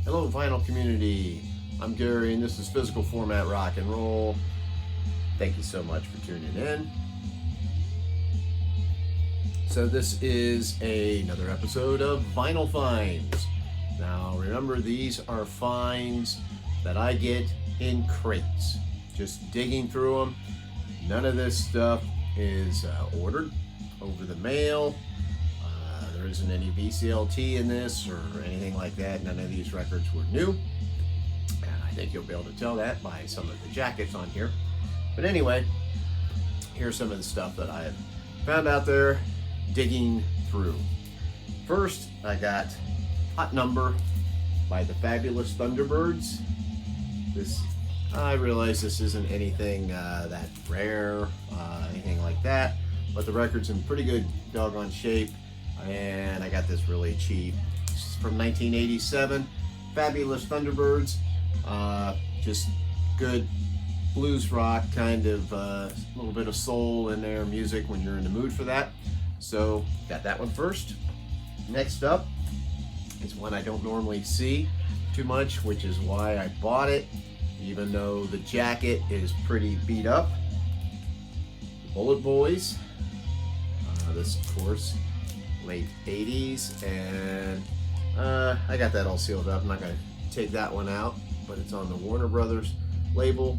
Hello, vinyl community. I'm Gary, and this is Physical Format Rock and Roll. Thank you so much for tuning in. So this is another episode of Vinyl Finds. Now remember, these are finds that I get in crates. Just digging through them. None of this stuff is ordered over the mail. There isn't any VCLT in this or anything like that. None of these records were new. And I think you'll be able to tell that by some of the jackets on here. But anyway, here's some of the stuff that I have found out there digging through. First, I got Hot Number by the Fabulous Thunderbirds. I realize this isn't anything that rare, anything like that, but the record's in pretty good doggone shape, and I got this really cheap. This is from 1987, Fabulous Thunderbirds. Just good blues rock, kind of a little bit of soul in there, music when you're in the mood for that. So got that one first. Next up is one I don't normally see too much, which is why I bought it, even though the jacket is pretty beat up. Bullet Boys. This, of course, late 80s, and I got that all sealed up. I'm not going to take that one out, but it's on the Warner Brothers label.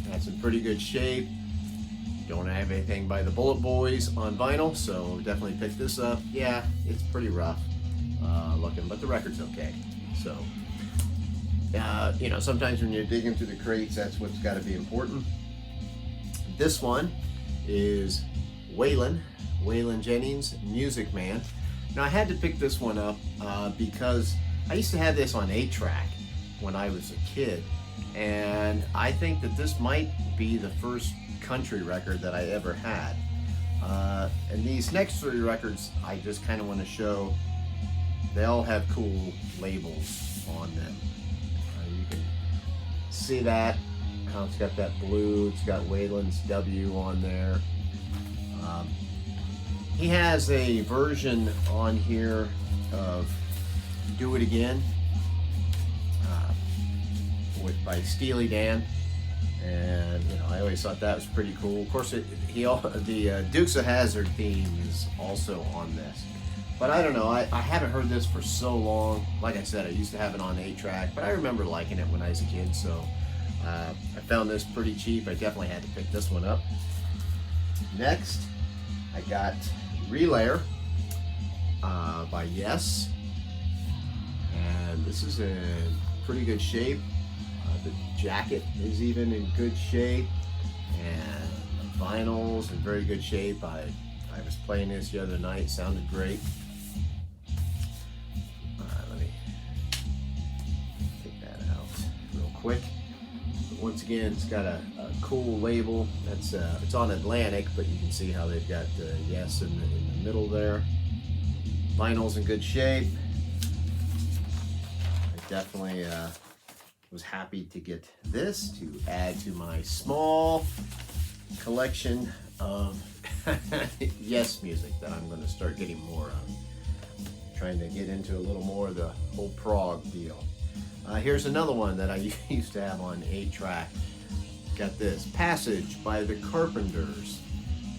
That's in pretty good shape. Don't have anything by the Bullet Boys on vinyl, so definitely pick this up. Yeah, it's pretty rough looking, but the record's okay. So, you know, sometimes when you're digging through the crates, that's what's got to be important. This one is Waylon Jennings, Music Man. Now, I had to pick this one up because I used to have this on 8-track when I was a kid, and I think that this might be the first country record that I ever had. And these next 3 records, I just kind of want to show, they all have cool labels on them. You can see that. It's got that blue, it's got Waylon's W on there. He has a version on here of Do It Again by Steely Dan. And you know, I always thought that was pretty cool. Of course, the Dukes of Hazzard theme is also on this. But I don't know, I haven't heard this for so long. Like I said, I used to have it on 8-track, but I remember liking it when I was a kid, so I found this pretty cheap. I definitely had to pick this one up. Next, I got Relayer by Yes. And this is in pretty good shape. The jacket is even in good shape, and the vinyl's in very good shape. I was playing this the other night, sounded great. Let me take that out real quick. But once again, it's got a cool label. It's on Atlantic, but you can see how they've got Yes in the middle there. Vinyl's in good shape. I definitely was happy to get this to add to my small collection of Yes music that I'm going to start getting more of. Trying to get into a little more of the whole prog deal. Here's another one that I used to have on 8-track. Got this, Passage by the Carpenters.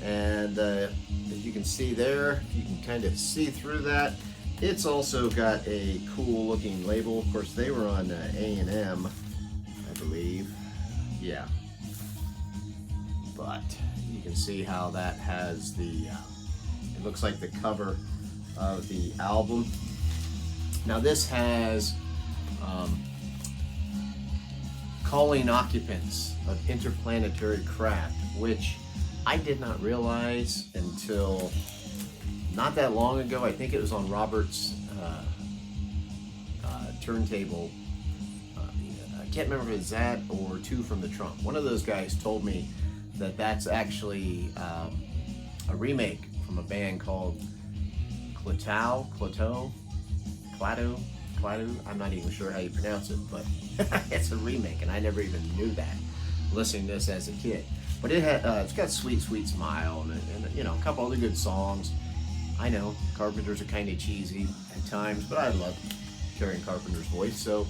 And as you can see there, you can kind of see through that. It's also got a cool looking label. Of course, they were on A&M, I believe. Yeah. But you can see how that has the, it looks like the cover of the album. Now this has Calling Occupants of Interplanetary Craft, which I did not realize until not that long ago. I think it was on Robert's turntable. I can't remember if it's that or Two from the Trunk. One of those guys told me that that's actually a remake from a band called Clado. I'm not even sure how you pronounce it, but it's a remake, and I never even knew that listening to this as a kid. But it's got Sweet Sweet Smile and you know, a couple other good songs. I know Carpenters are kind of cheesy at times, but I love Carrie Carpenter's voice, so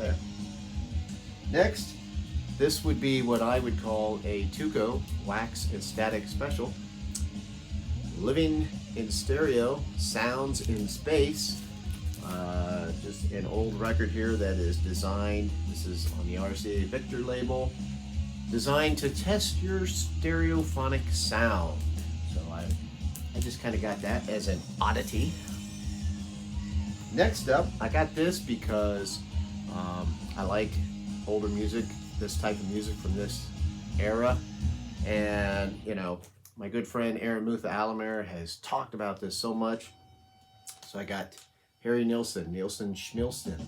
There. Next, this would be what I would call a Tuco Wax and Static Special. Living in Stereo, Sounds in Space. Just an old record here that is designed, this is on the RCA Victor label, designed to test your stereophonic sound. So I just kind of got that as an oddity. Next up, I got this because I like older music, this type of music from this era. And, you know, my good friend Aaron Muth-Alamer has talked about this so much. So I got Harry Nilsson Schmilston.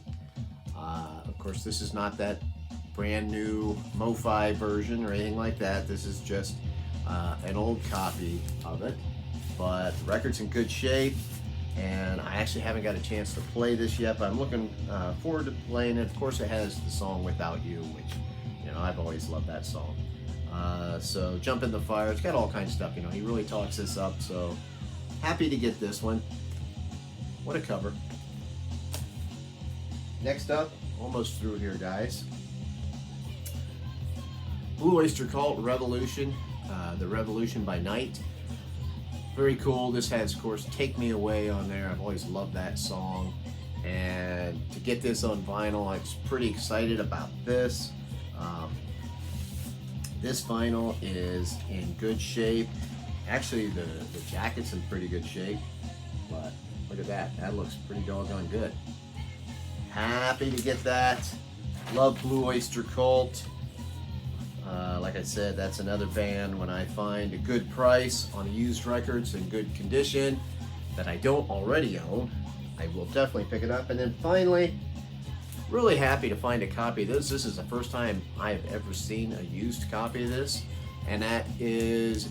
Of course, this is not that brand new MoFi version or anything like that. This is just an old copy of it. But the record's in good shape. And I actually haven't got a chance to play this yet, but I'm looking forward to playing it. Of course, it has the song Without You, which, you know, I've always loved that song. So Jump in the Fire, it's got all kinds of stuff, you know, he really talks this up, so happy to get this one. What a cover. Next up, almost through here, guys. Blue Oyster Cult, Revolution, The Revolution by Night. Very cool. This has, of course, Take Me Away on there. I've always loved that song. And to get this on vinyl, I'm pretty excited about this. This vinyl is in good shape. Actually, the jacket's in pretty good shape. But look at that. That looks pretty doggone good. Happy to get that. Love Blue Oyster Cult. Like I said, that's another band when I find a good price on used records in good condition that I don't already own, I will definitely pick it up. And then finally, really happy to find a copy of this. This is the first time I have ever seen a used copy of this, and that is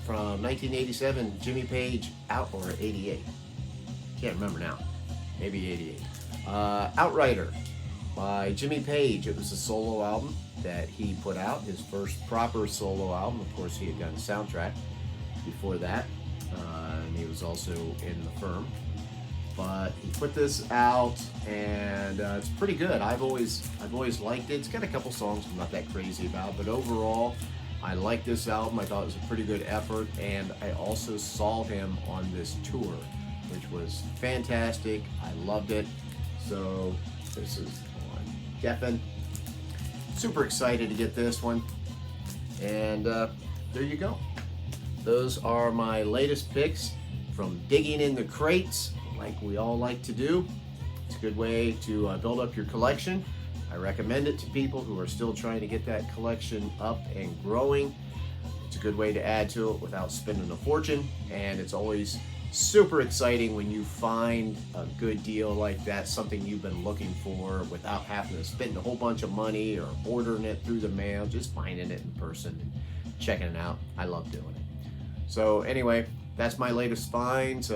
from 1987, Jimmy Page Out, or 88. Can't remember now. Maybe 88. Outrider by Jimmy Page. It was a solo album that he put out, his first proper solo album. Of course, he had done a soundtrack before that, and he was also in The Firm. But he put this out, and it's pretty good. I've always liked it. It's got a couple songs I'm not that crazy about, but overall, I like this album. I thought it was a pretty good effort, and I also saw him on this tour, which was fantastic. I loved it. So this is on Geffen. Super excited to get this one, and there you go. Those are my latest picks from digging in the crates, like we all like to do. It's a good way to build up your collection. I recommend it to people who are still trying to get that collection up and growing. It's a good way to add to it without spending a fortune, and it's always super exciting when you find a good deal like that, something you've been looking for without having to spend a whole bunch of money or ordering it through the mail, just finding it in person and checking it out. I love doing it. So anyway, that's my latest finds.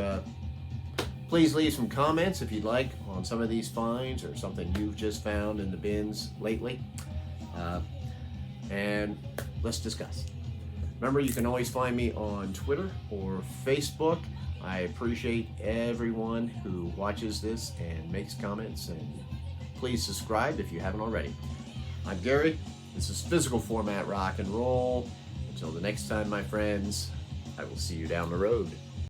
Please leave some comments if you'd like on some of these finds or something you've just found in the bins lately. And let's discuss. Remember, you can always find me on Twitter or Facebook. I appreciate everyone who watches this and makes comments, and please subscribe if you haven't already. I'm Gary. This is Physical Format Rock and Roll. Until the next time, my friends, I will see you down the road.